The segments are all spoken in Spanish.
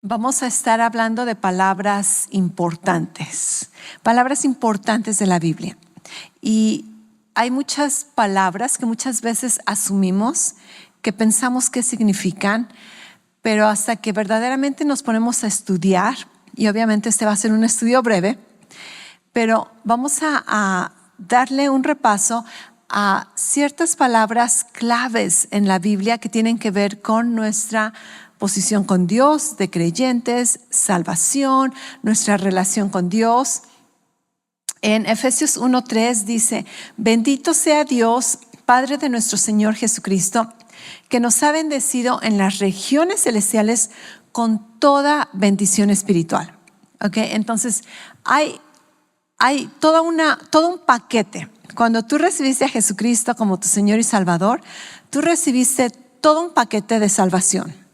Vamos a estar hablando de palabras importantes de la Biblia. Y hay muchas palabras que muchas veces asumimos, que pensamos qué significan, pero hasta que verdaderamente nos ponemos a estudiar, y obviamente este va a ser un estudio breve, pero vamos a darle un repaso a ciertas palabras claves en la Biblia que tienen que ver con nuestra posición con Dios, de creyentes, salvación, nuestra relación con Dios. En Efesios 1:3 dice: bendito sea Dios, Padre de nuestro Señor Jesucristo, que nos ha bendecido en las regiones celestiales con toda bendición espiritual. ¿Okay? Entonces, hay todo un paquete. Cuando tú recibiste a Jesucristo como tu Señor y Salvador, tú recibiste todo un paquete de salvación.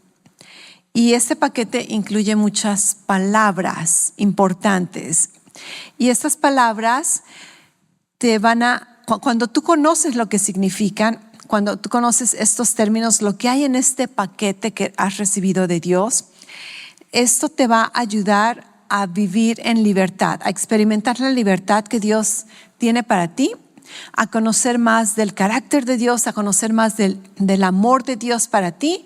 Y este paquete incluye muchas palabras importantes. Y estas palabras cuando tú conoces lo que significan, cuando tú conoces estos términos, lo que hay en este paquete que has recibido de Dios, esto te va a ayudar a vivir en libertad, a experimentar la libertad que Dios tiene para ti, a conocer más del carácter de Dios, a conocer más del amor de Dios para ti,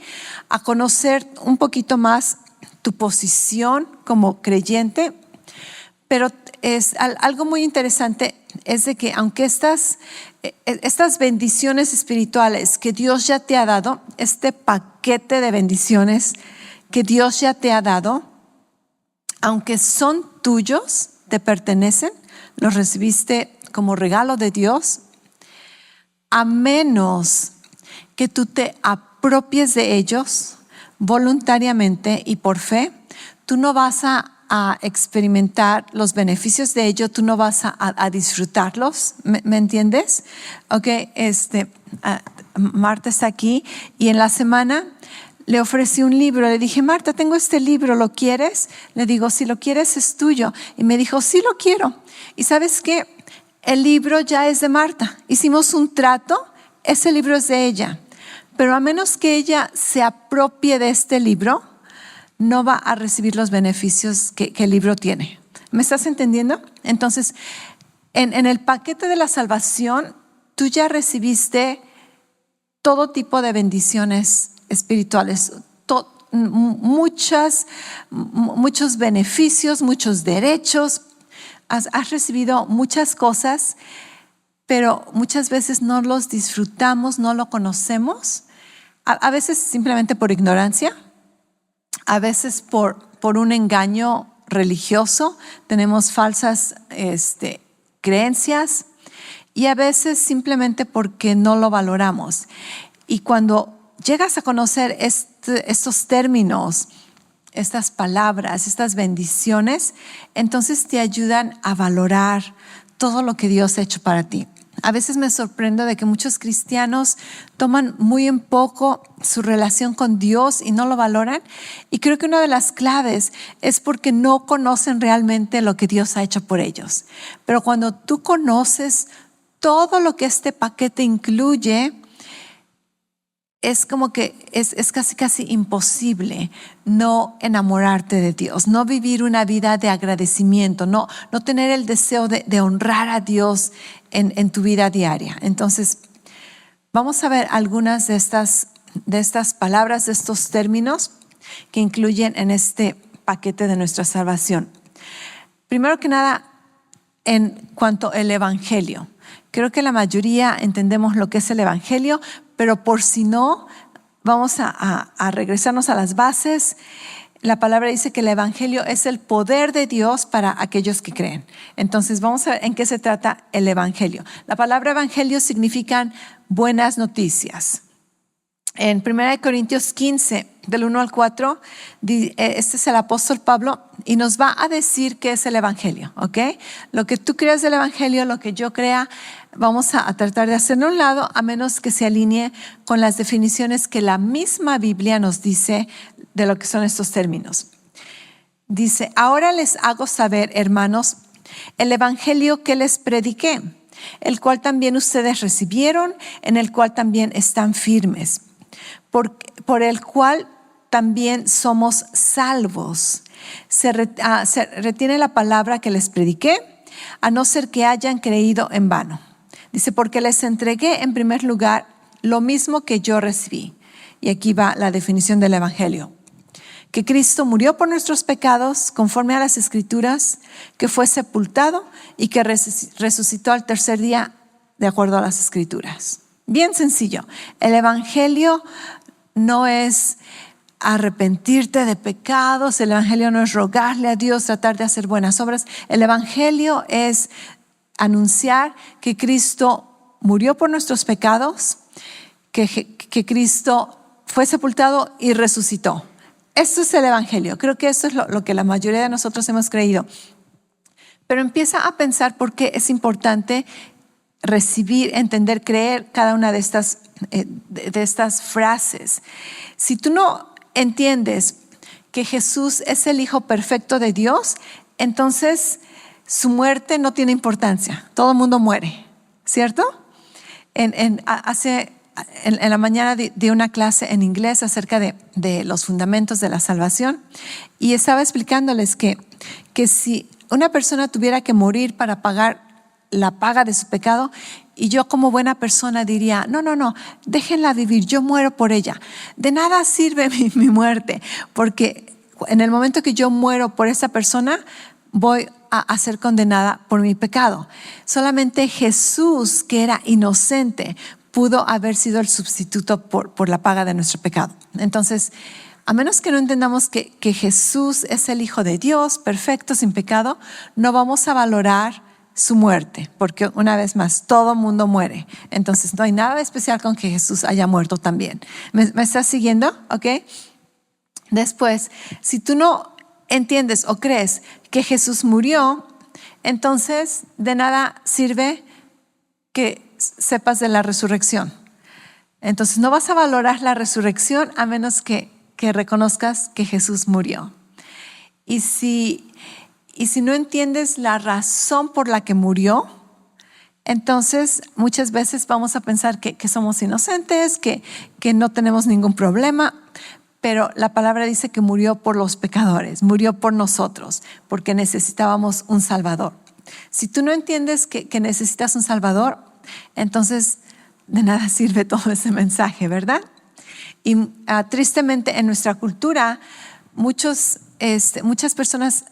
a conocer un poquito más tu posición como creyente. Pero es algo muy interesante, es de que aunque estas bendiciones espirituales que Dios ya te ha dado, este paquete de bendiciones que Dios ya te ha dado, aunque son tuyos, te pertenecen, los recibiste como regalo de Dios, a menos que tú te apropies de ellos voluntariamente y por fe, tú no vas a experimentar los beneficios de ello, tú no vas a disfrutarlos. ¿Me entiendes? Okay, Marta está aquí y en la semana le ofrecí un libro. Le dije: Marta, tengo este libro, ¿lo quieres? Le digo: si lo quieres es tuyo. Y me dijo: sí, lo quiero. ¿Y sabes qué? El libro ya es de Marta. Hicimos un trato, ese libro es de ella. Pero a menos que ella se apropie de este libro, no va a recibir los beneficios que el libro tiene. ¿Me estás entendiendo? Entonces, en el paquete de la salvación, tú ya recibiste todo tipo de bendiciones espirituales, muchos beneficios, muchos derechos. Has recibido muchas cosas, pero muchas veces no los disfrutamos, no lo conocemos. A veces simplemente por ignorancia, a veces por un engaño religioso, tenemos falsas creencias, y a veces simplemente porque no lo valoramos. Y cuando llegas a conocer estos términos, estas palabras, estas bendiciones, entonces te ayudan a valorar todo lo que Dios ha hecho para ti. A veces me sorprendo de que muchos cristianos toman muy en poco su relación con Dios y no lo valoran. Y creo que una de las claves es porque no conocen realmente lo que Dios ha hecho por ellos. Pero cuando tú conoces todo lo que este paquete incluye, es como que es casi imposible no enamorarte de Dios, no vivir una vida de agradecimiento, no tener el deseo de honrar a Dios en tu vida diaria. Entonces, vamos a ver algunas de estas palabras, de estos términos que incluyen en este paquete de nuestra salvación. Primero que nada, en cuanto al Evangelio. Creo que la mayoría entendemos lo que es el Evangelio, pero por si no, vamos a regresarnos a las bases. La palabra dice que el Evangelio es el poder de Dios para aquellos que creen. Entonces vamos a ver en qué se trata el Evangelio. La palabra Evangelio significa buenas noticias. En 1 Corintios 15, del 1 al 4, este es el apóstol Pablo y nos va a decir qué es el Evangelio, ¿ok? Lo que tú creas del Evangelio, lo que yo crea, vamos a tratar de hacerlo a un lado, a menos que se alinee con las definiciones que la misma Biblia nos dice de lo que son estos términos. Dice: ahora les hago saber, hermanos, el Evangelio que les prediqué, el cual también ustedes recibieron, en el cual también están firmes, por el cual también somos salvos. Se retiene la palabra que les prediqué, a no ser que hayan creído en vano. Dice, porque les entregué en primer lugar lo mismo que yo recibí. Y aquí va la definición del evangelio. Que Cristo murió por nuestros pecados conforme a las Escrituras, que fue sepultado y que resucitó al tercer día de acuerdo a las Escrituras. Bien sencillo. El evangelio no es arrepentirte de pecados, el evangelio no es rogarle a Dios, tratar de hacer buenas obras. El evangelio es anunciar que Cristo murió por nuestros pecados, que Cristo fue sepultado y resucitó. Esto es el evangelio. Creo que esto es lo que la mayoría de nosotros hemos creído. Pero empieza a pensar por qué es importante recibir, entender, creer cada una de estas frases. Si tú no entiendes que Jesús es el Hijo perfecto de Dios, entonces su muerte no tiene importancia. Todo el mundo muere, ¿cierto? En la mañana di una clase en inglés acerca de los fundamentos de la salvación y estaba explicándoles que si una persona tuviera que morir para pagar la paga de su pecado, y yo como buena persona diría, no, déjenla vivir, yo muero por ella. De nada sirve mi muerte, porque en el momento que yo muero por esa persona, voy a ser condenada por mi pecado. Solamente Jesús, que era inocente, pudo haber sido el sustituto por la paga de nuestro pecado. Entonces, a menos que no entendamos que Jesús es el Hijo de Dios, perfecto, sin pecado, no vamos a valorar su muerte, porque una vez más, todo mundo muere. Entonces, no hay nada especial con que Jesús haya muerto también. ¿Me estás siguiendo? ¿Ok? Después, si tú no entiendes o crees que Jesús murió, entonces de nada sirve que sepas de la resurrección. Entonces no vas a valorar la resurrección a menos que reconozcas que Jesús murió. Y si no entiendes la razón por la que murió, entonces muchas veces vamos a pensar que somos inocentes, que no tenemos ningún problema, pero la palabra dice que murió por los pecadores, murió por nosotros, porque necesitábamos un Salvador. Si tú no entiendes que necesitas un Salvador, entonces de nada sirve todo ese mensaje, ¿verdad? Y tristemente en nuestra cultura muchas personas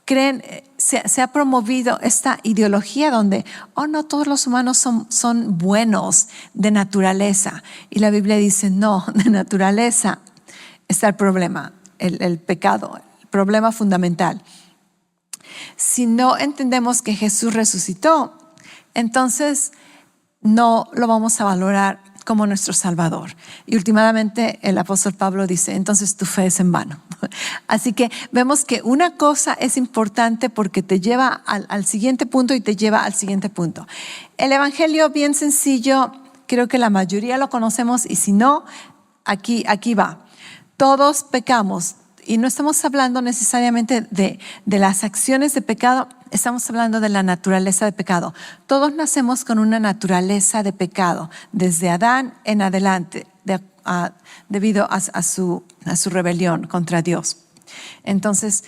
creen, se ha promovido esta ideología donde, no, todos los humanos son buenos de naturaleza. Y la Biblia dice, no, de naturaleza está el problema, el pecado, el problema fundamental. Si no entendemos que Jesús resucitó, entonces no lo vamos a valorar como nuestro Salvador. Y últimamente el apóstol Pablo dice, entonces tu fe es en vano. Así que vemos que una cosa es importante porque te lleva al siguiente punto y te lleva al siguiente punto. El evangelio, bien sencillo, creo que la mayoría lo conocemos y si no, aquí va. Todos pecamos y no estamos hablando necesariamente de las acciones de pecado, estamos hablando de la naturaleza de pecado. Todos nacemos con una naturaleza de pecado, desde Adán en adelante, debido a su rebelión contra Dios. Entonces,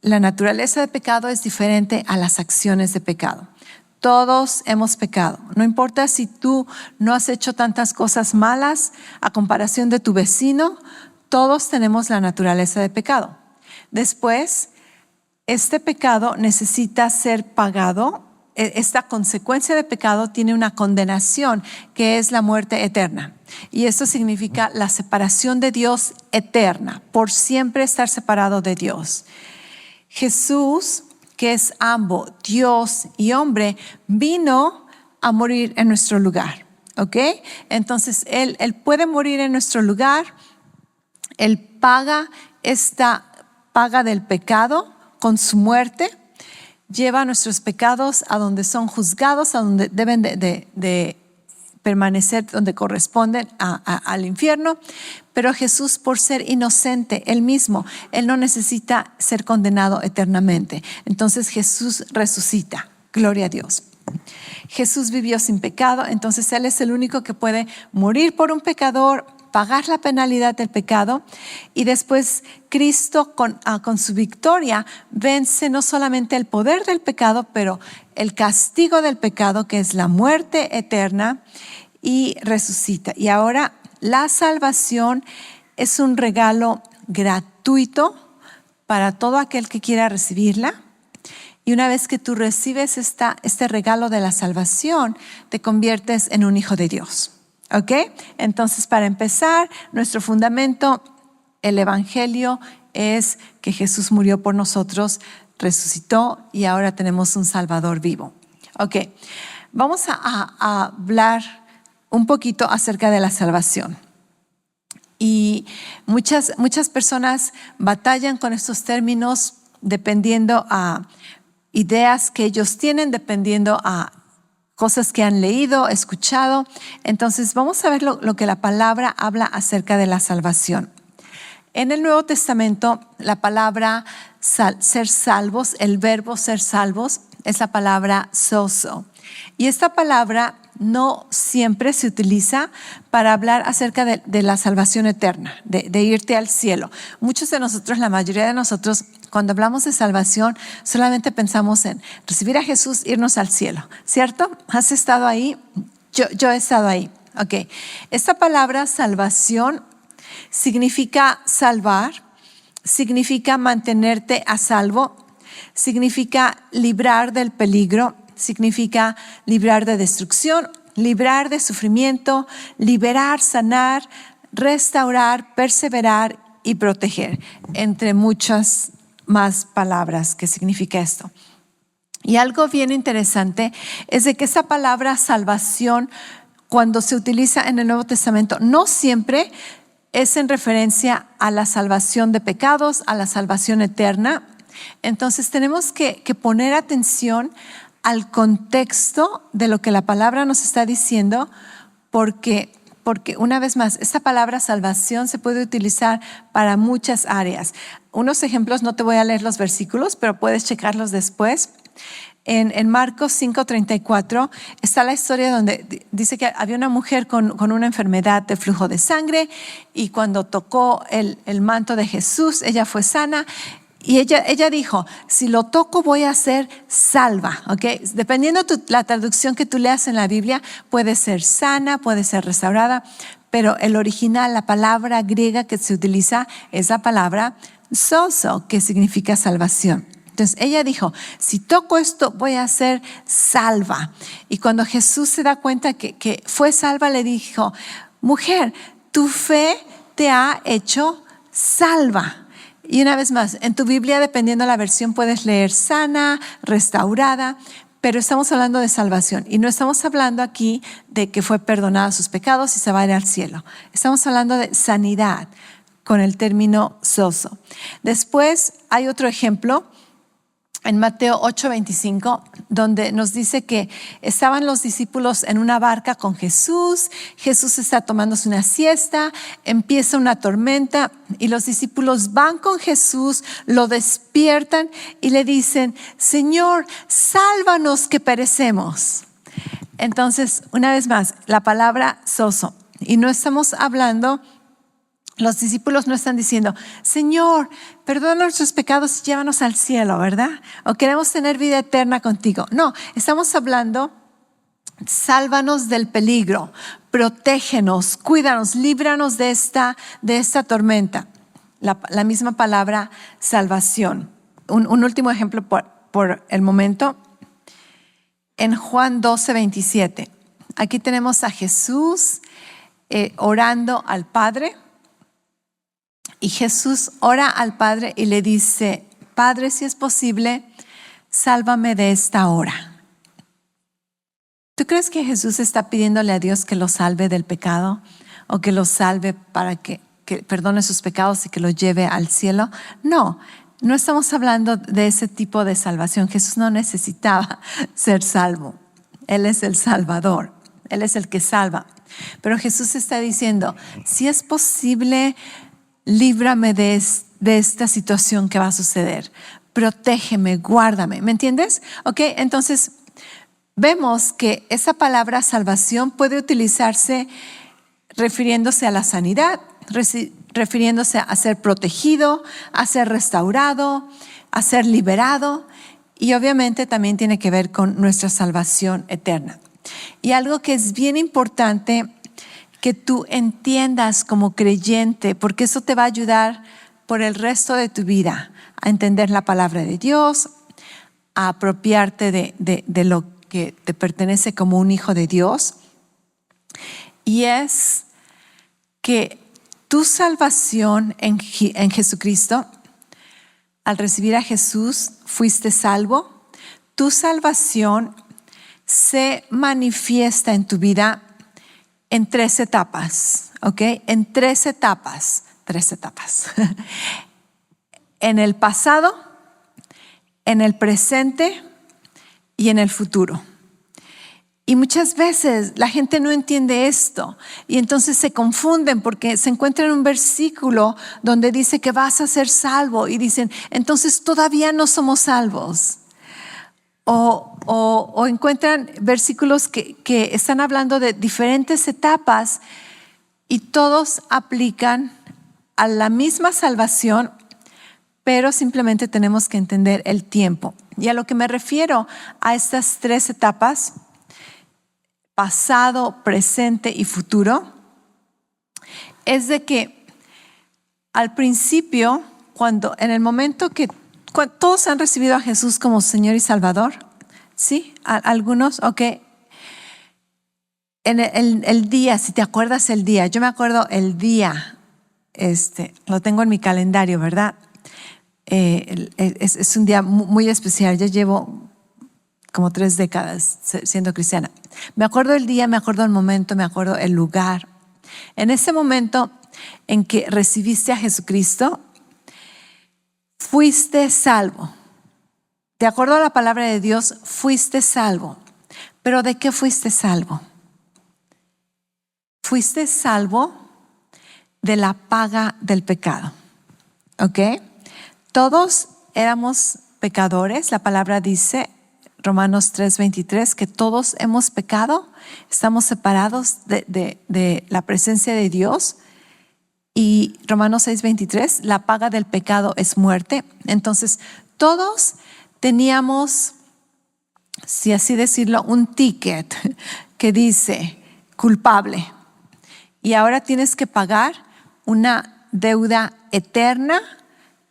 la naturaleza de pecado es diferente a las acciones de pecado. Todos hemos pecado. No importa si tú no has hecho tantas cosas malas a comparación de tu vecino, todos tenemos la naturaleza de pecado. Después, este pecado necesita ser pagado. Esta consecuencia de pecado tiene una condenación que es la muerte eterna. Y esto significa la separación de Dios eterna, por siempre estar separado de Dios. Jesús, que es ambos, Dios y hombre, vino a morir en nuestro lugar. ¿Ok? Entonces, Él puede morir en nuestro lugar. Él paga esta paga del pecado con su muerte, lleva nuestros pecados a donde son juzgados, a donde deben de permanecer, donde corresponden al infierno. Pero Jesús, por ser inocente, Él mismo, Él no necesita ser condenado eternamente. Entonces Jesús resucita. Gloria a Dios. Jesús vivió sin pecado, entonces Él es el único que puede morir por un pecador, pagar la penalidad del pecado, y después Cristo con su victoria vence no solamente el poder del pecado, pero el castigo del pecado, que es la muerte eterna, y resucita. Y ahora la salvación es un regalo gratuito para todo aquel que quiera recibirla. Y una vez que tú recibes este regalo de la salvación, te conviertes en un hijo de Dios. ¿Ok? Entonces, para empezar, nuestro fundamento, el Evangelio, es que Jesús murió por nosotros, resucitó y ahora tenemos un Salvador vivo. Ok, vamos a hablar un poquito acerca de la salvación. Y muchas personas batallan con estos términos dependiendo a ideas que ellos tienen, dependiendo a cosas que han leído, escuchado. Entonces vamos a ver lo que la palabra habla acerca de la salvación. En el Nuevo Testamento, la palabra ser salvos, el verbo ser salvos, es la palabra sozo. Y esta palabra no siempre se utiliza para hablar acerca de la salvación eterna, de irte al cielo. Muchos de nosotros, la mayoría de nosotros, cuando hablamos de salvación, solamente pensamos en recibir a Jesús, irnos al cielo, ¿cierto? ¿Has estado ahí? Yo he estado ahí. Ok. Esta palabra salvación significa salvar, significa mantenerte a salvo, significa librar del peligro, significa librar de destrucción, librar de sufrimiento, liberar, sanar, restaurar, perseverar y proteger, entre muchas más palabras que significa esto. Y algo bien interesante es de que esa palabra salvación, cuando se utiliza en el Nuevo Testamento, no siempre es en referencia a la salvación de pecados, a la salvación eterna. Entonces tenemos que poner atención al contexto de lo que la palabra nos está diciendo, porque una vez más, esta palabra salvación se puede utilizar para muchas áreas. Unos ejemplos, no te voy a leer los versículos, pero puedes checarlos después. En Marcos 5:34 está la historia donde dice que había una mujer con una enfermedad de flujo de sangre, y cuando tocó el manto de Jesús, ella fue sana. Y ella dijo, si lo toco voy a ser salva, ¿ok? Dependiendo la traducción que tú leas en la Biblia, puede ser sana, puede ser restaurada, pero el original, la palabra griega que se utiliza es la palabra sozo, que significa salvación. Entonces ella dijo, si toco esto voy a ser salva. Y cuando Jesús se da cuenta que fue salva, le dijo, mujer, tu fe te ha hecho salva. Y una vez más, en tu Biblia, dependiendo de la versión, puedes leer sana, restaurada, pero estamos hablando de salvación. Y no estamos hablando aquí de que fue perdonada sus pecados y se va a ir al cielo. Estamos hablando de sanidad con el término sozo. Después hay otro ejemplo en Mateo 8:25, donde nos dice que estaban los discípulos en una barca con Jesús. Jesús está tomándose una siesta, empieza una tormenta y los discípulos van con Jesús, lo despiertan y le dicen, Señor, sálvanos que perecemos. Entonces, una vez más, la palabra sozo, y no estamos hablando, los discípulos no están diciendo, Señor, perdona nuestros pecados y llévanos al cielo, ¿verdad? O queremos tener vida eterna contigo. No, estamos hablando, sálvanos del peligro, protégenos, cuídanos, líbranos de esta tormenta. La misma palabra salvación. Un último ejemplo por el momento. En Juan 12:27, aquí tenemos a Jesús orando al Padre. Y Jesús ora al Padre y le dice, Padre, si es posible, sálvame de esta hora. ¿Tú crees que Jesús está pidiéndole a Dios que lo salve del pecado o que lo salve para que perdone sus pecados y que lo lleve al cielo? No, no estamos hablando de ese tipo de salvación. Jesús no necesitaba ser salvo. Él es el Salvador. Él es el que salva. Pero Jesús está diciendo, si es posible, líbrame de esta situación que va a suceder. Protégeme, guárdame. ¿Me entiendes? Ok, entonces vemos que esa palabra salvación puede utilizarse refiriéndose a la sanidad, refiriéndose a ser protegido, a ser restaurado, a ser liberado, y obviamente también tiene que ver con nuestra salvación eterna. Y algo que es bien importante que tú entiendas como creyente, porque eso te va a ayudar por el resto de tu vida a entender la palabra de Dios, a apropiarte de lo que te pertenece como un hijo de Dios, y es que tu salvación en Jesucristo, al recibir a Jesús, fuiste salvo. Tu salvación se manifiesta en tu vida en 3 etapas, ¿ok? En 3 etapas. En el pasado, en el presente y en el futuro. Y muchas veces la gente no entiende esto y entonces se confunden porque se encuentran un versículo donde dice que vas a ser salvo y dicen, entonces todavía no somos salvos. O encuentran versículos que están hablando de diferentes etapas y todos aplican a la misma salvación, pero simplemente tenemos que entender el tiempo. Y a lo que me refiero a estas 3 etapas, pasado, presente y futuro, es de que al principio, en el momento que todos han recibido a Jesús como Señor y Salvador, ¿sí? Algunos, ok. En el día, si te acuerdas el día, yo me acuerdo el día, lo tengo en mi calendario, ¿verdad? Es un día muy especial. Yo llevo como 3 décadas siendo cristiana. Me acuerdo el día, me acuerdo el momento, me acuerdo el lugar. En ese momento en que recibiste a Jesucristo, fuiste salvo. De acuerdo a la palabra de Dios, fuiste salvo. ¿Pero de qué fuiste salvo? Fuiste salvo de la paga del pecado. ¿Ok? Todos éramos pecadores. La palabra dice, Romanos 3:23, que todos hemos pecado, estamos separados de la presencia de Dios. Y Romanos 6:23, la paga del pecado es muerte. Entonces, todos teníamos, si así decirlo, un ticket que dice culpable. Y ahora tienes que pagar una deuda eterna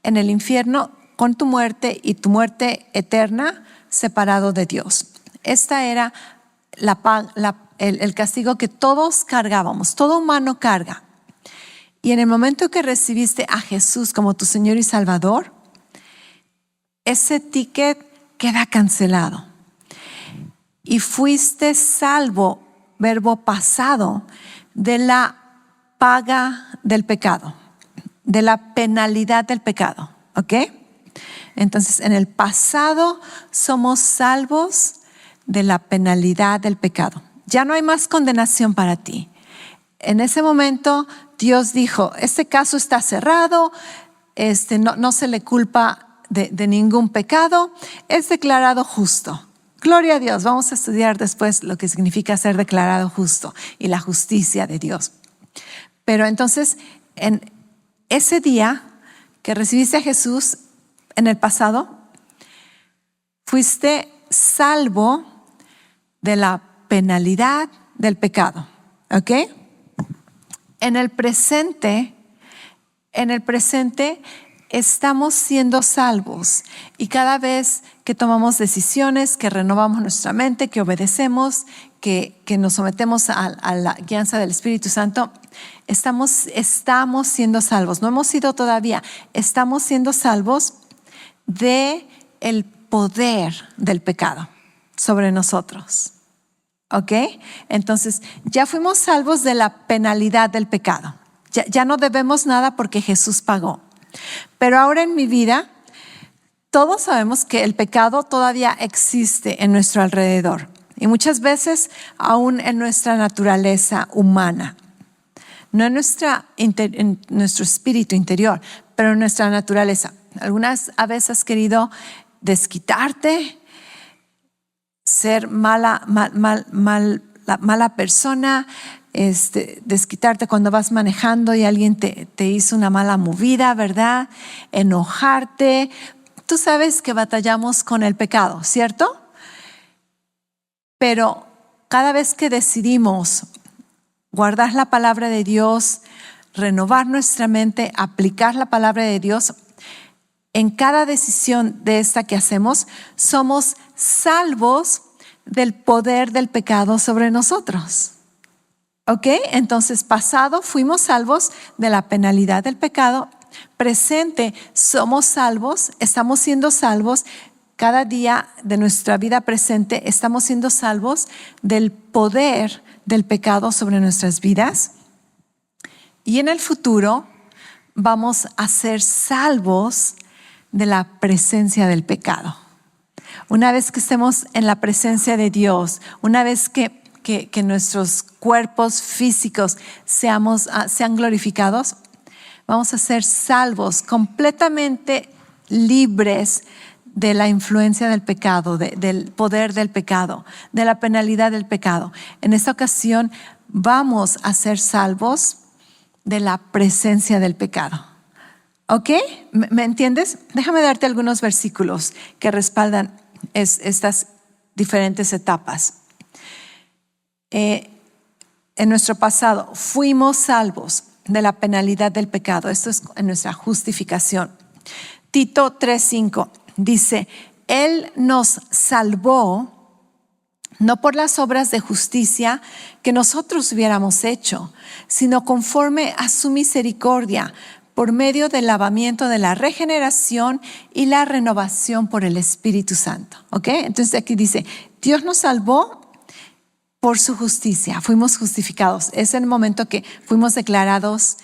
en el infierno con tu muerte y tu muerte eterna separado de Dios. Esta era el castigo que todos cargábamos, todo humano carga. Y en el momento que recibiste a Jesús como tu Señor y Salvador, ese ticket queda cancelado. Y fuiste salvo, verbo pasado, de la paga del pecado, de la penalidad del pecado. ¿Ok? Entonces, en el pasado somos salvos de la penalidad del pecado. Ya no hay más condenación para ti. En ese momento, Dios dijo, este caso está cerrado, no se le culpa de ningún pecado, es declarado justo. Gloria a Dios, vamos a estudiar después lo que significa ser declarado justo y la justicia de Dios. Pero entonces, en ese día que recibiste a Jesús, en el pasado, fuiste salvo de la penalidad del pecado. ¿Ok? En el presente estamos siendo salvos. Y cada vez que tomamos decisiones, que renovamos nuestra mente, que obedecemos, que nos sometemos a la guianza del Espíritu Santo, estamos siendo salvos. No hemos sido todavía, estamos siendo salvos de el poder del pecado sobre nosotros. ¿Ok? Entonces, ya fuimos salvos de la penalidad del pecado. Ya no debemos nada porque Jesús pagó. Pero ahora en mi vida, todos sabemos que el pecado todavía existe en nuestro alrededor. Y muchas veces aún en nuestra naturaleza humana. No en nuestro espíritu interior, pero en nuestra naturaleza. Algunas veces has querido desquitarte, ser mala persona, desquitarte cuando vas manejando y alguien te hizo una mala movida, ¿verdad? Enojarte. Tú sabes que batallamos con el pecado, ¿cierto? Pero cada vez que decidimos guardar la palabra de Dios, renovar nuestra mente, aplicar la palabra de Dios, en cada decisión de esta que hacemos, somos salvos del poder del pecado sobre nosotros. ¿Ok? Entonces, pasado fuimos salvos de la penalidad del pecado. Presente somos salvos, estamos siendo salvos. Cada día de nuestra vida presente estamos siendo salvos del poder del pecado sobre nuestras vidas. Y en el futuro vamos a ser salvos de la presencia del pecado. Una vez que estemos en la presencia de Dios, una vez que nuestros cuerpos físicos sean glorificados, vamos a ser salvos, completamente libres de la influencia del pecado, del poder del pecado, de la penalidad del pecado. En esta ocasión vamos a ser salvos de la presencia del pecado. ¿Ok? ¿Me entiendes? Déjame darte algunos versículos que respaldan estas diferentes etapas. En nuestro pasado fuimos salvos de la penalidad del pecado. Esto es en nuestra justificación. Tito 3:5 dice: Él nos salvó no por las obras de justicia que nosotros hubiéramos hecho, sino conforme a su misericordia, por medio del lavamiento de la regeneración y la renovación por el Espíritu Santo. ¿Ok? Entonces aquí dice, Dios nos salvó por su justicia, fuimos justificados. Es el momento que fuimos declarados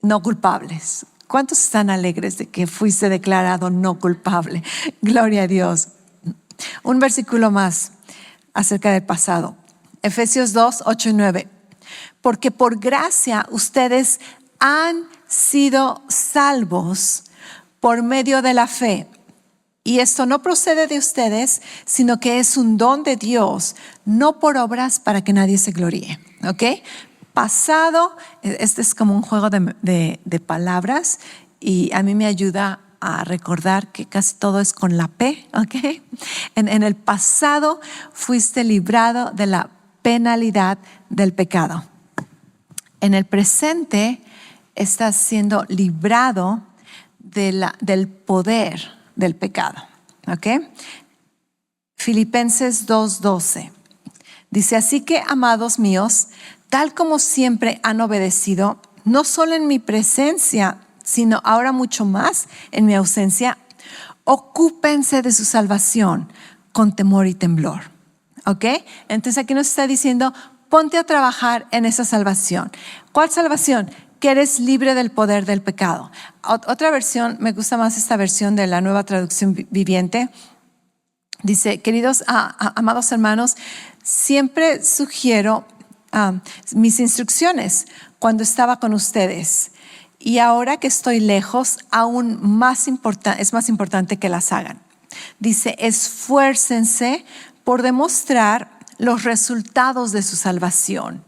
no culpables. ¿Cuántos están alegres de que fuiste declarado no culpable? Gloria a Dios. Un versículo más acerca del pasado. Efesios 2:8-9. Porque por gracia ustedes han sido salvos por medio de la fe. Y esto no procede de ustedes, sino que es un don de Dios, no por obras para que nadie se gloríe. ¿Ok? Pasado, este es como un juego de palabras y a mí me ayuda a recordar que casi todo es con la P. ¿Ok? En el pasado fuiste librado de la penalidad del pecado. En el presente estás siendo librado del poder del pecado. ¿Ok? Filipenses 2:12 dice: así que, amados míos, tal como siempre han obedecido, no solo en mi presencia, sino ahora mucho más en mi ausencia, ocúpense de su salvación con temor y temblor. ¿Ok? Entonces aquí nos está diciendo, ponte a trabajar en esa salvación. ¿Cuál salvación? Que eres libre del poder del pecado. Otra versión, me gusta más esta versión de la Nueva Traducción Viviente. Dice: queridos amados hermanos, siempre sugiero mis instrucciones cuando estaba con ustedes. Y ahora que estoy lejos, aún es más importante que las hagan. Dice: esfuércense por demostrar los resultados de su salvación,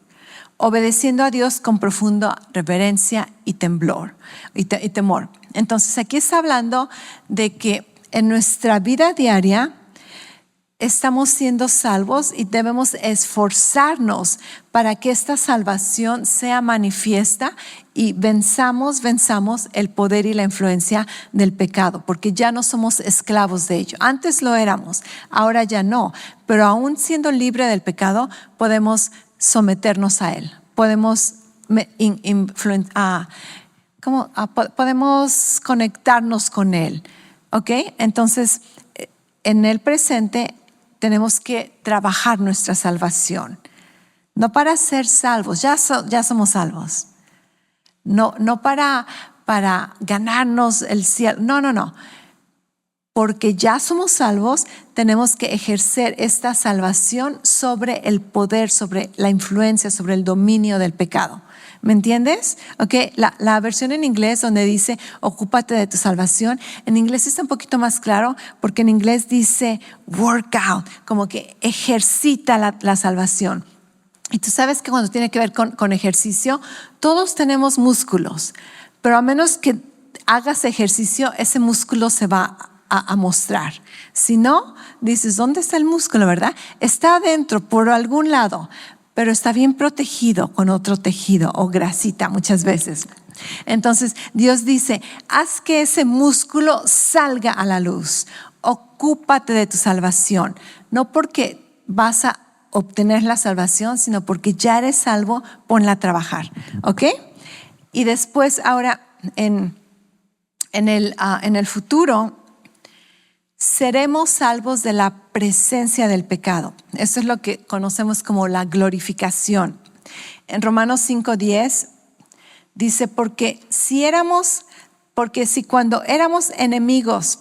obedeciendo a Dios con profunda reverencia y temor. Entonces aquí está hablando de que en nuestra vida diaria estamos siendo salvos y debemos esforzarnos para que esta salvación sea manifiesta y venzamos el poder y la influencia del pecado, porque ya no somos esclavos de ello. Antes lo éramos, ahora ya no, pero aún siendo libre del pecado podemos someternos a él, podemos podemos conectarnos con él. ¿Ok? Entonces, en el presente tenemos que trabajar nuestra salvación. No para ser salvos, ya somos salvos. No para ganarnos el cielo. No. Porque ya somos salvos, tenemos que ejercer esta salvación sobre el poder, sobre la influencia, sobre el dominio del pecado. ¿Me entiendes? Okay. La versión en inglés donde dice ocúpate de tu salvación, en inglés está un poquito más claro, porque en inglés dice work out, como que ejercita la salvación. Y tú sabes que cuando tiene que ver con ejercicio, todos tenemos músculos, pero a menos que hagas ejercicio, ese músculo se va a mostrar. Si no, dices, ¿dónde está el músculo, verdad? Está adentro, por algún lado, pero está bien protegido con otro tejido o grasita muchas veces. Entonces, Dios dice, haz que ese músculo salga a la luz. Ocúpate de tu salvación, no porque vas a obtener la salvación, sino porque ya eres salvo, ponla a trabajar, ¿ok? Y después ahora en el futuro seremos salvos de la presencia del pecado. Eso es lo que conocemos como la glorificación. En Romanos 5:10 dice, porque si cuando éramos enemigos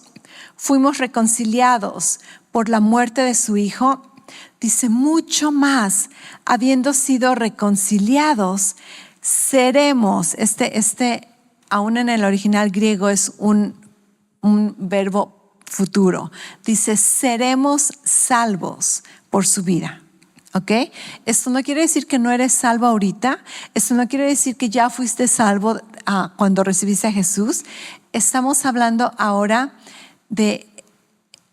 fuimos reconciliados por la muerte de su Hijo, dice, mucho más, habiendo sido reconciliados, seremos, aún en el original griego es un verbo futuro. Dice, seremos salvos por su vida. ¿Ok? Esto no quiere decir que no eres salvo ahorita. Esto no quiere decir que ya fuiste salvo cuando recibiste a Jesús. Estamos hablando ahora de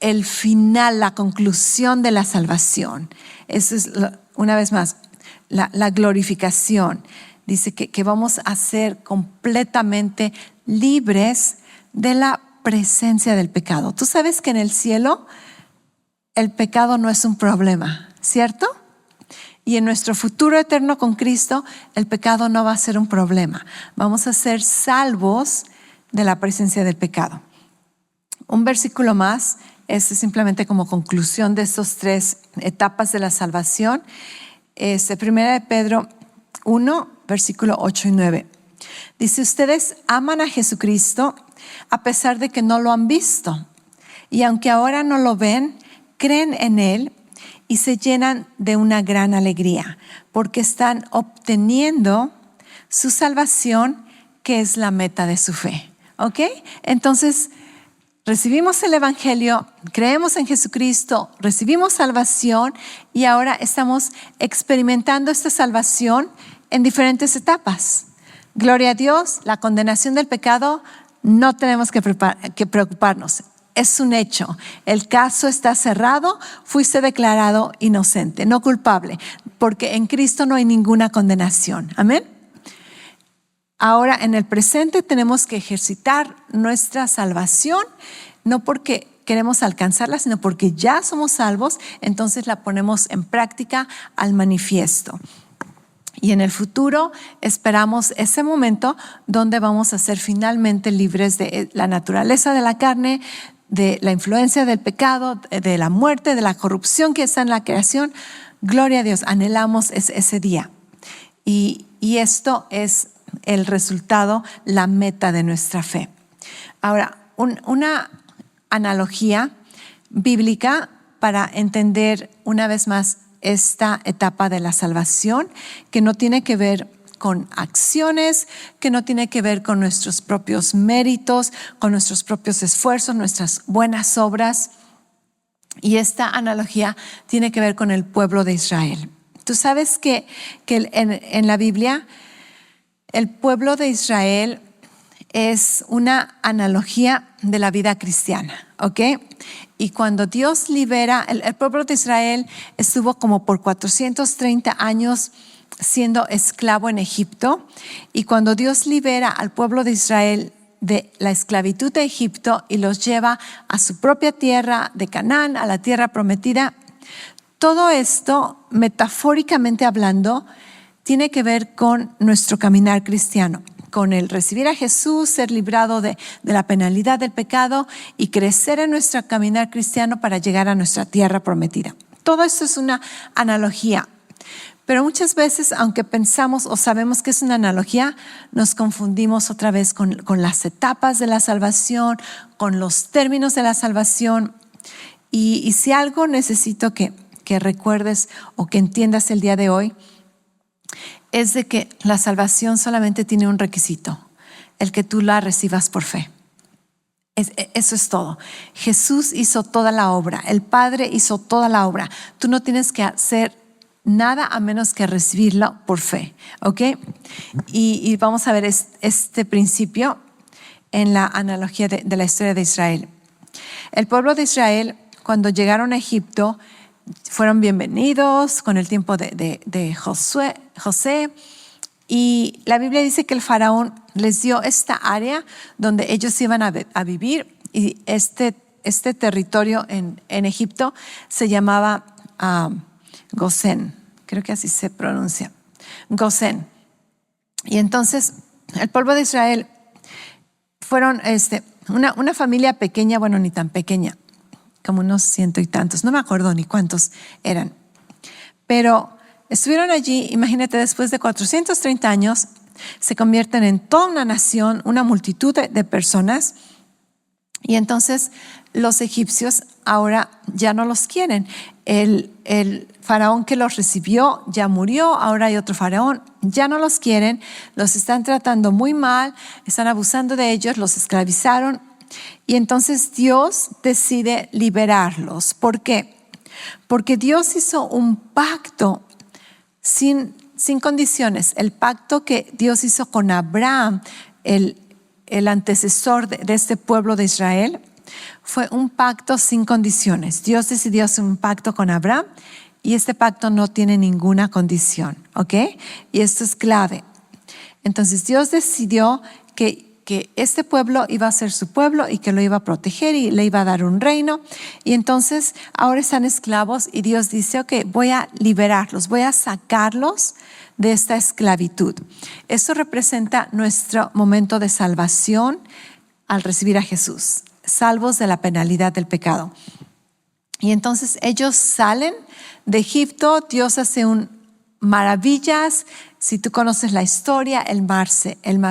el final, la conclusión de la salvación. Eso es, una vez más, la glorificación. Dice que vamos a ser completamente libres de la presencia del pecado. Tú sabes que en el cielo el pecado no es un problema, ¿cierto? Y en nuestro futuro eterno con Cristo, el pecado no va a ser un problema. Vamos a ser salvos de la presencia del pecado. Un versículo más. Este es simplemente como conclusión de estas 3 etapas de la salvación. Es 1 Pedro 1, versículo 8 y 9. Dice, ustedes aman a Jesucristo a pesar de que no lo han visto. Y aunque ahora no lo ven, creen en Él y se llenan de una gran alegría, porque están obteniendo su salvación, que es la meta de su fe. ¿Ok? Entonces, recibimos el Evangelio, creemos en Jesucristo, recibimos salvación y ahora estamos experimentando esta salvación en diferentes etapas. Gloria a Dios, la condenación del pecado no tenemos que preocuparnos. Es un hecho. El caso está cerrado, fuiste declarado inocente, no culpable, porque en Cristo no hay ninguna condenación. Amén. Ahora, en el presente tenemos que ejercitar nuestra salvación, no porque queremos alcanzarla, sino porque ya somos salvos, entonces la ponemos en práctica al manifiesto. Y en el futuro esperamos ese momento donde vamos a ser finalmente libres de la naturaleza de la carne, de la influencia del pecado, de la muerte, de la corrupción que está en la creación. Gloria a Dios, anhelamos ese día. Y esto es el resultado, la meta de nuestra fe. Ahora, una analogía bíblica para entender una vez más esta etapa de la salvación, que no tiene que ver con acciones, que no tiene que ver con nuestros propios méritos, con nuestros propios esfuerzos, nuestras buenas obras. Y esta analogía tiene que ver con el pueblo de Israel. Tú sabes que en la Biblia el pueblo de Israel es una analogía de la vida cristiana, ¿ok? Y cuando Dios libera, el pueblo de Israel estuvo como por 430 años siendo esclavo en Egipto, y cuando Dios libera al pueblo de Israel de la esclavitud de Egipto y los lleva a su propia tierra de Canaán, a la tierra prometida, todo esto, metafóricamente hablando, tiene que ver con nuestro caminar cristiano, con el recibir a Jesús, ser librado de la penalidad del pecado y crecer en nuestro caminar cristiano para llegar a nuestra tierra prometida. Todo esto es una analogía, pero muchas veces, aunque pensamos o sabemos que es una analogía, nos confundimos otra vez con las etapas de la salvación, con los términos de la salvación. Y si algo necesito que recuerdes o que entiendas el día de hoy, es de que la salvación solamente tiene un requisito, el que tú la recibas por fe. Eso es todo. Jesús hizo toda la obra, el Padre hizo toda la obra. Tú no tienes que hacer nada a menos que recibirlo por fe, ¿ok? Y vamos a ver este principio en la analogía de la historia de Israel. El pueblo de Israel, cuando llegaron a Egipto, fueron bienvenidos con el tiempo de José, y la Biblia dice que el faraón les dio esta área donde ellos iban a vivir, y este territorio en Egipto se llamaba Gosén, creo que así se pronuncia, Gosén. Y entonces el pueblo de Israel fueron una familia pequeña, bueno, ni tan pequeña, como unos 100 y tantos, no me acuerdo ni cuántos eran, pero estuvieron allí. Imagínate, después de 430 años se convierten en toda una nación, una multitud de personas, y entonces los egipcios ahora ya no los quieren. El faraón que los recibió ya murió, ahora hay otro faraón, ya no los quieren, los están tratando muy mal, están abusando de ellos, los esclavizaron, y entonces Dios decide liberarlos. ¿Por qué? Porque Dios hizo un pacto sin condiciones, el pacto que Dios hizo con Abraham, el antecesor de este pueblo de Israel. Fue un pacto sin condiciones. Dios decidió hacer un pacto con Abraham, y este pacto no tiene ninguna condición, ¿ok? Y esto es clave. Entonces Dios decidió que este pueblo iba a ser su pueblo y que lo iba a proteger y le iba a dar un reino. Y entonces ahora están esclavos, y Dios dice, ok, voy a liberarlos, voy a sacarlos de esta esclavitud. Esto representa nuestro momento de salvación al recibir a Jesús, salvos de la penalidad del pecado. Y entonces ellos salen de Egipto, Dios hace maravillas. Si tú conoces la historia, el mar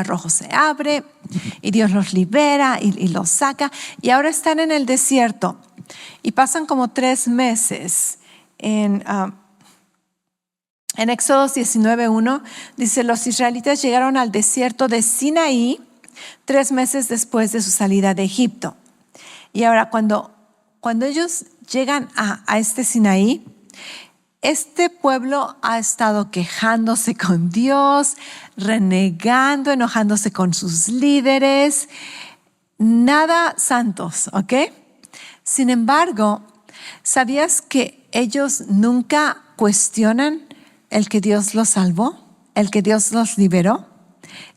Rojo se abre y Dios los libera y los saca, y ahora están en el desierto y pasan como 3 meses. En Éxodo 19:1 dice: los israelitas llegaron al desierto de Sinaí 3 meses después de su salida de Egipto. Y ahora cuando ellos llegan a este Sinaí, este pueblo ha estado quejándose con Dios, renegando, enojándose con sus líderes, nada santos, ¿ok? Sin embargo, ¿sabías que ellos nunca cuestionan el que Dios los salvó, el que Dios los liberó?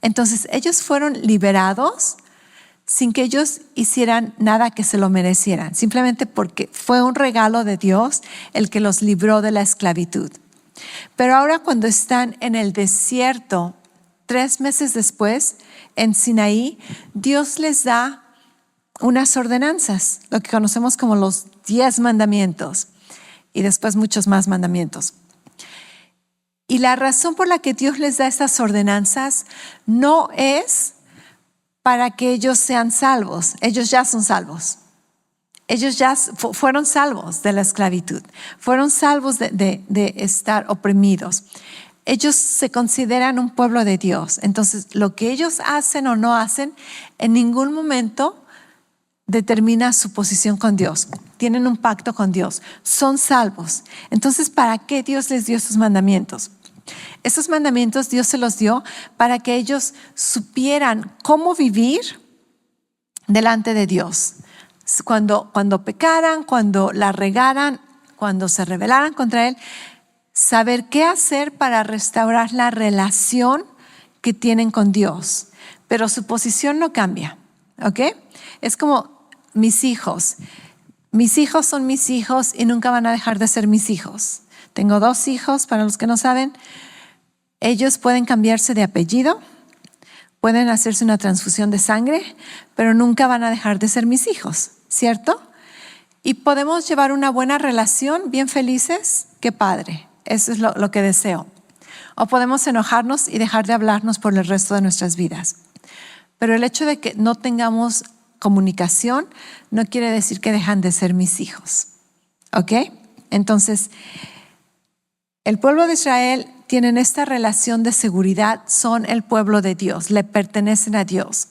Entonces ellos fueron liberados sin que ellos hicieran nada que se lo merecieran, simplemente porque fue un regalo de Dios el que los libró de la esclavitud. Pero ahora, cuando están en el desierto, 3 meses después, en Sinaí, Dios les da unas ordenanzas, lo que conocemos como los 10 mandamientos, y después muchos más mandamientos. Y la razón por la que Dios les da estas ordenanzas no es para que ellos sean salvos. Ellos ya son salvos. Ellos ya fueron salvos de la esclavitud. Fueron salvos de estar oprimidos. Ellos se consideran un pueblo de Dios. Entonces, lo que ellos hacen o no hacen en ningún momento determina su posición con Dios. Tienen un pacto con Dios. Son salvos. Entonces, ¿para qué Dios les dio estos mandamientos? Estos mandamientos Dios se los dio para que ellos supieran cómo vivir delante de Dios. Cuando pecaran, cuando la regaran, cuando se rebelaran contra Él, saber qué hacer para restaurar la relación que tienen con Dios. Pero su posición no cambia, ¿ok? Es como mis hijos. Mis hijos son mis hijos y nunca van a dejar de ser mis hijos. Tengo 2 hijos, para los que no saben. Ellos pueden cambiarse de apellido, pueden hacerse una transfusión de sangre, pero nunca van a dejar de ser mis hijos, ¿cierto? Y podemos llevar una buena relación, bien felices. ¡Qué padre! Eso es lo que deseo. O podemos enojarnos y dejar de hablarnos por el resto de nuestras vidas. Pero el hecho de que no tengamos comunicación no quiere decir que dejan de ser mis hijos, ¿ok? Entonces, el pueblo de Israel tienen esta relación de seguridad, son el pueblo de Dios, le pertenecen a Dios.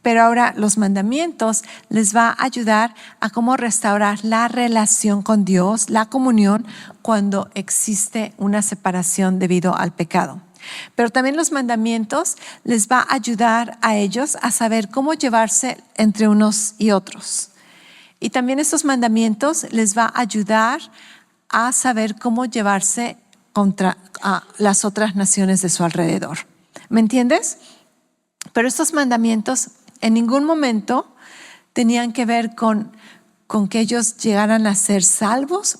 Pero ahora los mandamientos les va a ayudar a cómo restaurar la relación con Dios, la comunión, cuando existe una separación debido al pecado. Pero también los mandamientos les va a ayudar a ellos a saber cómo llevarse entre unos y otros. Y también estos mandamientos les va a ayudar a saber cómo llevarse contra las otras naciones de su alrededor. ¿Me entiendes? Pero estos mandamientos en ningún momento tenían que ver con que ellos llegaran a ser salvos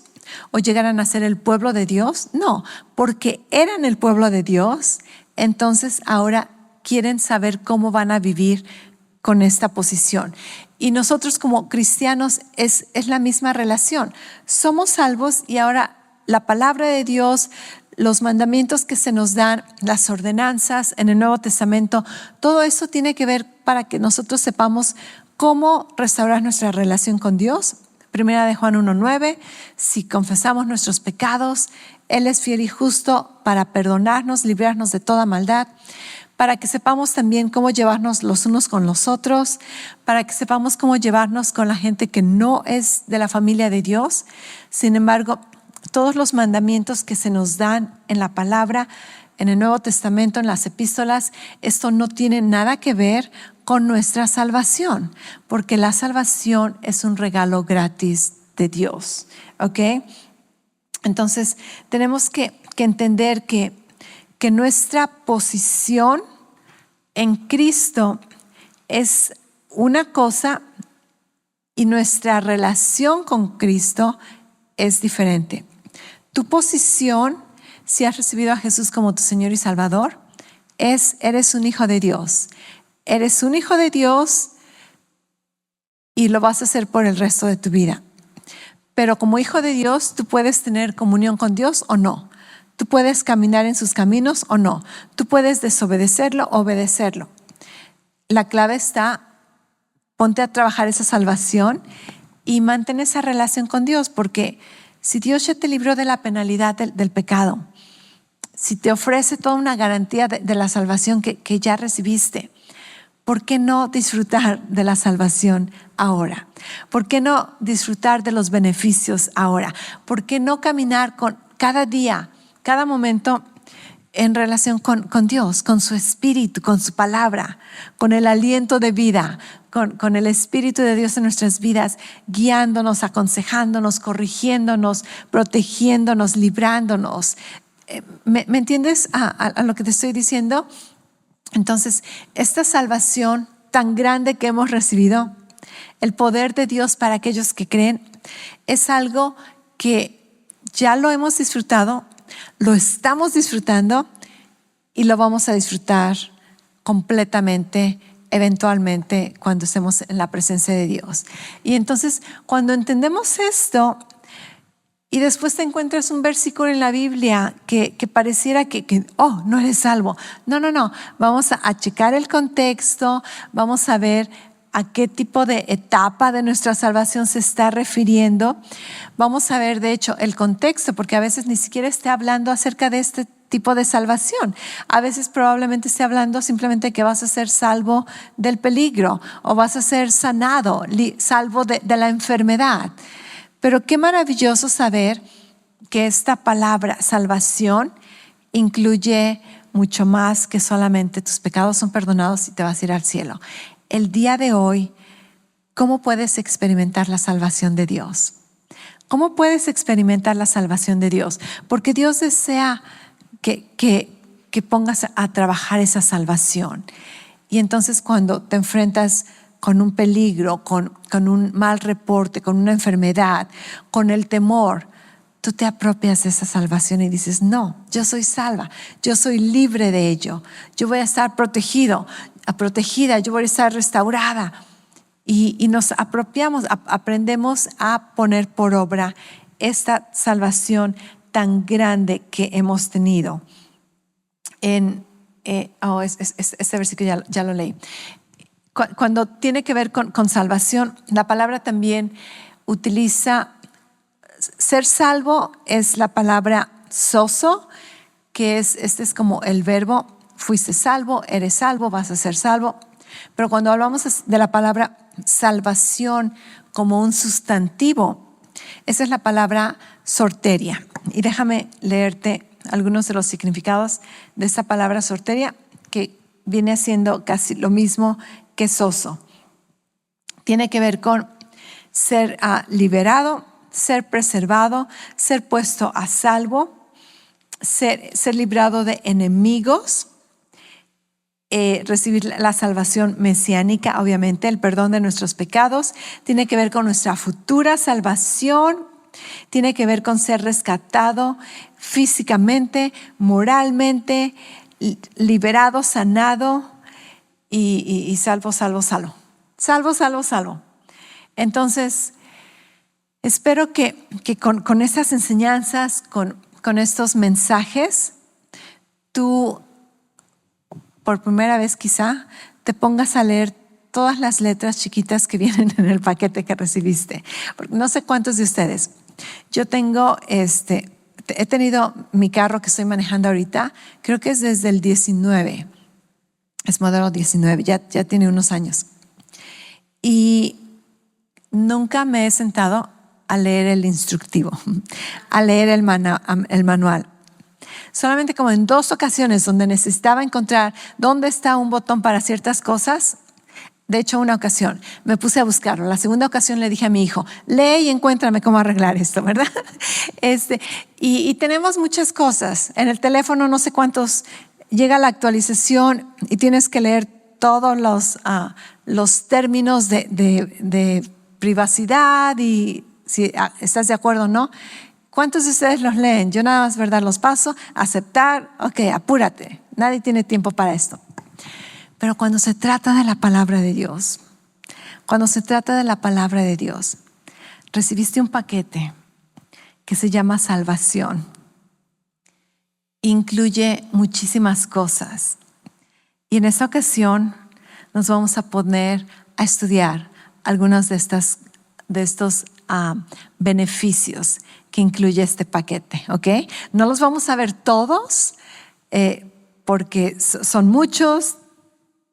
o llegaran a ser el pueblo de Dios. No, porque eran el pueblo de Dios, entonces ahora quieren saber cómo van a vivir con esta posición. Y nosotros como cristianos es la misma relación. Somos salvos y ahora la palabra de Dios, los mandamientos que se nos dan, las ordenanzas en el Nuevo Testamento, todo eso tiene que ver para que nosotros sepamos cómo restaurar nuestra relación con Dios. Primera de Juan 1:9, si confesamos nuestros pecados, Él es fiel y justo para perdonarnos, librarnos de toda maldad, para que sepamos también cómo llevarnos los unos con los otros, para que sepamos cómo llevarnos con la gente que no es de la familia de Dios. Sin embargo, todos los mandamientos que se nos dan en la palabra, en el Nuevo Testamento, en las epístolas, esto no tiene nada que ver con nuestra salvación, porque la salvación es un regalo gratis de Dios, ¿ok? Entonces, tenemos que entender que nuestra posición en Cristo es una cosa y nuestra relación con Cristo es diferente. Tu posición, si has recibido a Jesús como tu Señor y Salvador, eres un hijo de Dios. Eres un hijo de Dios y lo vas a hacer por el resto de tu vida. Pero como hijo de Dios, tú puedes tener comunión con Dios o no. Tú puedes caminar en sus caminos o no. Tú puedes desobedecerlo o obedecerlo. La clave está, ponte a trabajar esa salvación y mantén esa relación con Dios, porque si Dios ya te libró de la penalidad del pecado, si te ofrece toda una garantía de la salvación que ya recibiste, ¿por qué no disfrutar de la salvación ahora? ¿Por qué no disfrutar de los beneficios ahora? ¿Por qué no caminar con cada día, cada momento en relación con Dios, con su Espíritu, con su palabra, con el aliento de vida, con el Espíritu de Dios en nuestras vidas, guiándonos, aconsejándonos, corrigiéndonos, protegiéndonos, librándonos? ¿Me entiendes a lo que te estoy diciendo? Entonces, esta salvación tan grande que hemos recibido, el poder de Dios para aquellos que creen, es algo que ya lo hemos disfrutado, lo estamos disfrutando y lo vamos a disfrutar completamente, eventualmente, cuando estemos en la presencia de Dios. Y entonces, cuando entendemos esto, y después te encuentras un versículo en la Biblia que pareciera que no eres salvo. No. Vamos a checar el contexto, vamos a ver a qué tipo de etapa de nuestra salvación se está refiriendo. Vamos a ver, de hecho, el contexto, porque a veces ni siquiera está hablando acerca de este tipo de salvación. A veces probablemente esté hablando simplemente que vas a ser salvo del peligro o vas a ser sanado, salvo de la enfermedad. Pero qué maravilloso saber que esta palabra salvación incluye mucho más que solamente tus pecados son perdonados y te vas a ir al cielo. El día de hoy, ¿cómo puedes experimentar la salvación de Dios? ¿Cómo puedes experimentar la salvación de Dios? Porque Dios desea que pongas a trabajar esa salvación. Y entonces cuando te enfrentas con un peligro, con un mal reporte, con una enfermedad, con el temor, tú te apropias de esa salvación y dices, no, yo soy salva, yo soy libre de ello, yo voy a estar protegida, yo voy a estar restaurada. Y nos apropiamos, aprendemos a poner por obra esta salvación tan grande que hemos tenido. Este versículo ya lo leí. Cuando tiene que ver con salvación, la palabra también utiliza, ser salvo es la palabra sozo, que este es como el verbo, fuiste salvo, eres salvo, vas a ser salvo. Pero cuando hablamos de la palabra salvación como un sustantivo, esa es la palabra sorteria. Y déjame leerte algunos de los significados de esta palabra sorteria, que viene siendo casi lo mismo que sozo. Tiene que ver con ser liberado, ser preservado, ser puesto a salvo, ser librado de enemigos, recibir la salvación mesiánica, obviamente, el perdón de nuestros pecados. Tiene que ver con nuestra futura salvación. Tiene que ver con ser rescatado físicamente, moralmente, liberado, sanado y salvo. Entonces, espero que con estas enseñanzas, con estos mensajes, tú por primera vez quizá te pongas a leer todas las letras chiquitas que vienen en el paquete que recibiste. No sé cuántos de ustedes. Yo tengo he tenido mi carro que estoy manejando ahorita, creo que es desde el 19. Es modelo 19, ya tiene unos años. Y nunca me he sentado a leer el instructivo, a leer el manual. Solamente como en 2 ocasiones donde necesitaba encontrar dónde está un botón para ciertas cosas. De hecho, una ocasión me puse a buscarlo. La segunda ocasión le dije a mi hijo, lee y encuéntrame cómo arreglar esto, ¿verdad? Y tenemos muchas cosas. En el teléfono no sé cuántos, llega la actualización y tienes que leer todos los términos de privacidad y si estás de acuerdo o no. ¿Cuántos de ustedes los leen? Yo nada más, ¿verdad? Los paso, aceptar, ok, apúrate. Nadie tiene tiempo para esto. Pero cuando se trata de la palabra de Dios, recibiste un paquete que se llama salvación. Incluye muchísimas cosas. Y en esta ocasión nos vamos a poner a estudiar algunos de estos beneficios que incluye este paquete, ¿ok? No los vamos a ver todos porque son muchos.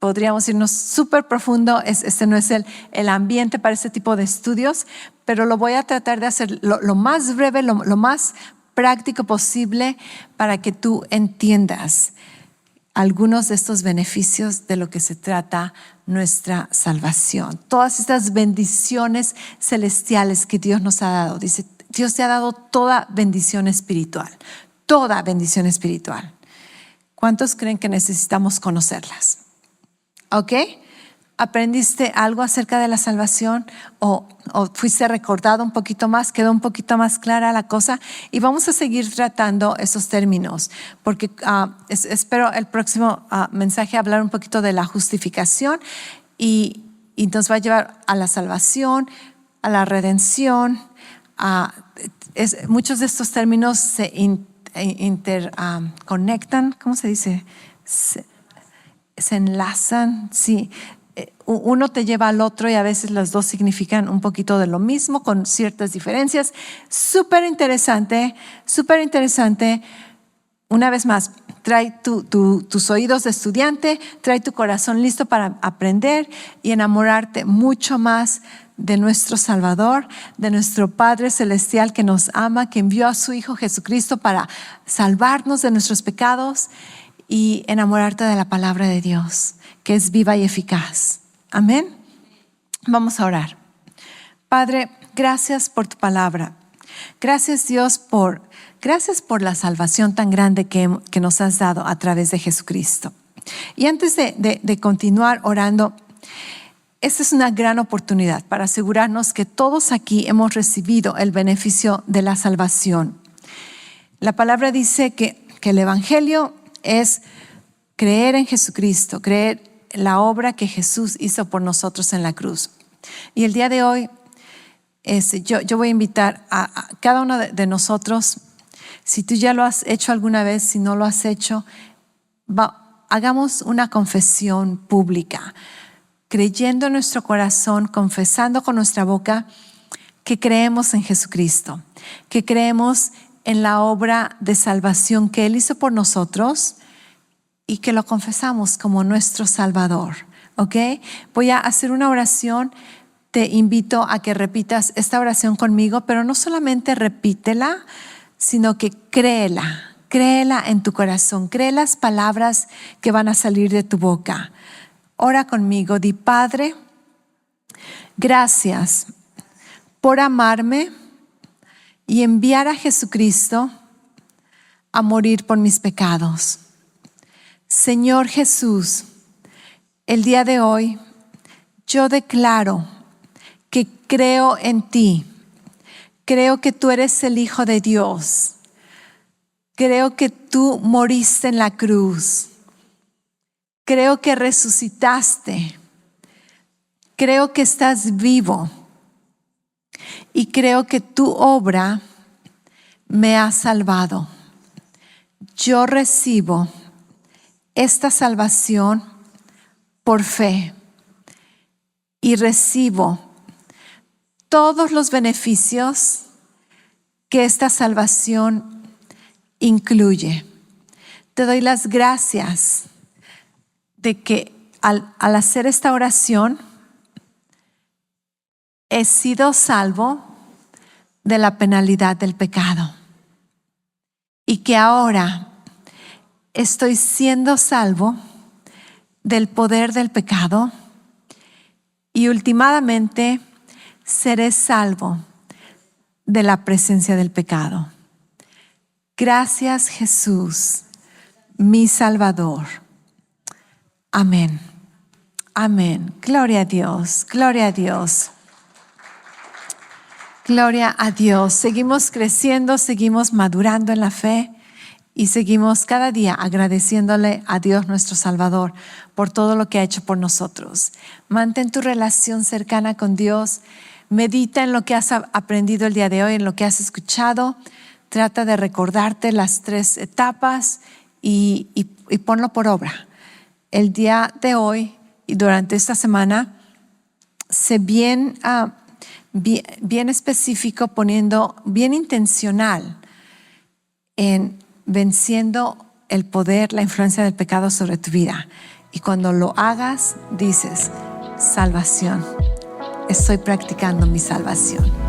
Podríamos irnos súper profundo. Este no es el ambiente para este tipo de estudios, pero lo voy a tratar de hacer lo más breve, lo más práctico posible para que tú entiendas algunos de estos beneficios de lo que se trata nuestra salvación. Todas estas bendiciones celestiales que Dios nos ha dado. Dice, Dios te ha dado toda bendición espiritual. Toda bendición espiritual. ¿Cuántos creen que necesitamos conocerlas? ¿Ok? ¿Aprendiste algo acerca de la salvación? ¿O fuiste recordado un poquito más? ¿Quedó un poquito más clara la cosa? Y vamos a seguir tratando esos términos, porque espero el próximo mensaje hablar un poquito de la justificación y nos va a llevar a la salvación, a la redención. Muchos de estos términos se interconectan, ¿cómo se dice? Se enlazan, sí. Uno te lleva al otro y a veces los dos significan un poquito de lo mismo con ciertas diferencias. Súper interesante, súper interesante. Una vez más, trae tus oídos de estudiante, trae tu corazón listo para aprender y enamorarte mucho más de nuestro Salvador, de nuestro Padre Celestial que nos ama, que envió a su Hijo Jesucristo para salvarnos de nuestros pecados y enamorarte de la palabra de Dios, que es viva y eficaz. Amén. Vamos a orar. Padre, gracias por tu palabra. Gracias, Dios, gracias por la salvación tan grande que nos has dado a través de Jesucristo. Y antes de continuar orando, esta es una gran oportunidad para asegurarnos que todos aquí hemos recibido el beneficio de la salvación. La palabra dice que el Evangelio es creer en Jesucristo, creer en la obra que Jesús hizo por nosotros en la cruz. Y el día de hoy, yo voy a invitar a cada uno de nosotros, si tú ya lo has hecho alguna vez, si no lo has hecho, hagamos una confesión pública, creyendo en nuestro corazón, confesando con nuestra boca que creemos en Jesucristo, que creemos en la obra de salvación que Él hizo por nosotros y que lo confesamos como nuestro Salvador, ¿ok? Voy a hacer una oración. Te invito a que repitas esta oración conmigo, pero no solamente repítela, sino que créela en tu corazón, cree las palabras que van a salir de tu boca. Ora conmigo, di: Padre, gracias por amarme y enviar a Jesucristo a morir por mis pecados. Señor Jesús, el día de hoy yo declaro que creo en ti. Creo que tú eres el Hijo de Dios. Creo que tú moriste en la cruz. Creo que resucitaste. Creo que estás vivo. Y creo que tu obra me ha salvado. Yo recibo esta salvación por fe y recibo todos los beneficios que esta salvación incluye. Te doy las gracias de que al hacer esta oración he sido salvo de la penalidad del pecado y que ahora estoy siendo salvo del poder del pecado y últimamente seré salvo de la presencia del pecado. Gracias, Jesús, mi Salvador. Amén. Amén. Gloria a Dios. Gloria a Dios. Gloria a Dios. Seguimos creciendo, seguimos madurando en la fe y seguimos cada día agradeciéndole a Dios nuestro Salvador por todo lo que ha hecho por nosotros. Mantén tu relación cercana con Dios. Medita en lo que has aprendido el día de hoy, en lo que has escuchado. Trata de recordarte las 3 etapas y ponlo por obra. El día de hoy y durante esta semana, sé bien específico, bien intencional en venciendo el poder, la influencia del pecado sobre tu vida. Y cuando lo hagas, dices: salvación. Estoy practicando mi salvación.